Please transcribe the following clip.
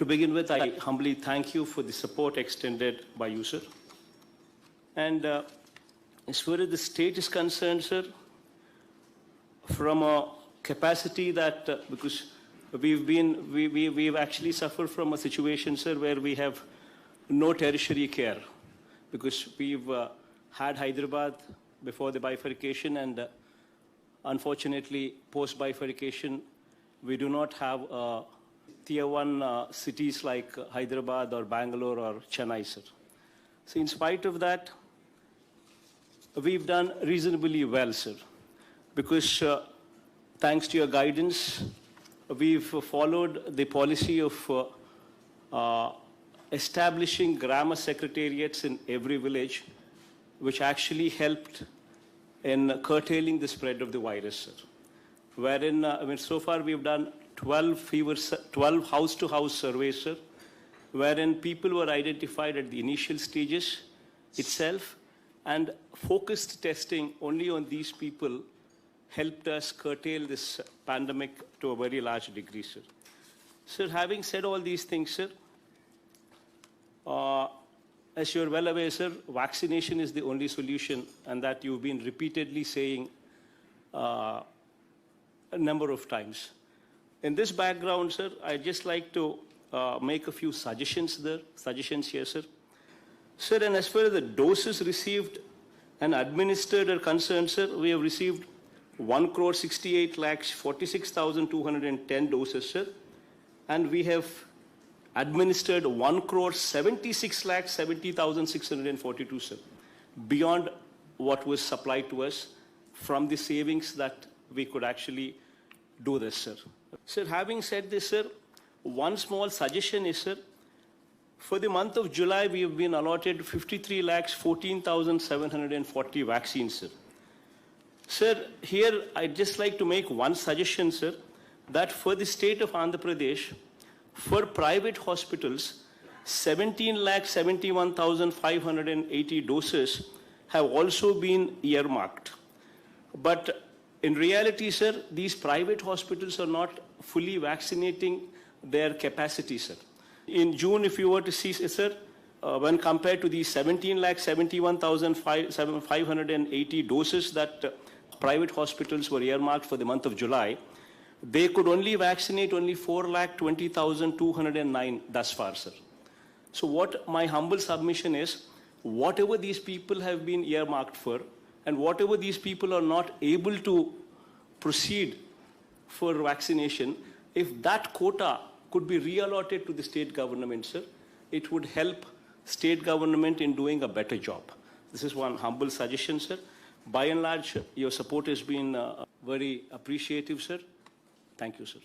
To begin with, I humbly thank you for the support extended by you, sir. And as far as the state is concerned, sir, from a capacity that, because we've actually suffered from a situation, sir, where we have no tertiary care, because we've had Hyderabad before the bifurcation, and unfortunately, post-bifurcation, we do not have tier one cities like Hyderabad or Bangalore or Chennai, sir. So in spite of that, we've done reasonably well, sir, because thanks to your guidance, we've followed the policy of establishing grammar secretariats in every village, which actually helped in curtailing the spread of the virus, sir. Wherein, so far we've done 12 house-to-house surveys, sir, wherein people were identified at the initial stages itself, and focused testing only on these people helped us curtail this pandemic to a very large degree, sir. Sir, having said all these things, sir, as you're well aware, sir, vaccination is the only solution, and that you've been repeatedly saying a number of times. In this background, sir, I'd just like to make a few suggestions here, sir. Sir, and as far as the doses received and administered are concerned, sir, we have received 1,68,46,210 doses, sir, and we have administered 1,76,70,642, sir, beyond what was supplied to us from the savings that we could actually do this, sir. Sir, having said this, sir, one small suggestion is, sir, for the month of July, we have been allotted 53,14,740 vaccines, sir. Sir, here I'd just like to make one suggestion, sir, that for the state of Andhra Pradesh, for private hospitals, 17,71,580 doses have also been earmarked. But in reality, sir, these private hospitals are not fully vaccinating their capacity, sir. In June, if you were to see, sir, when compared to the 17,71,580 doses that private hospitals were earmarked for the month of July, they could only vaccinate only 4,20,209 thus far, sir. So what my humble submission is, whatever these people have been earmarked for, and whatever these people are not able to proceed for vaccination, if that quota could be reallotted to the state government, sir, it would help state government in doing a better job. This is one humble suggestion, sir. By and large, your support has been very appreciative, sir. Thank you, sir.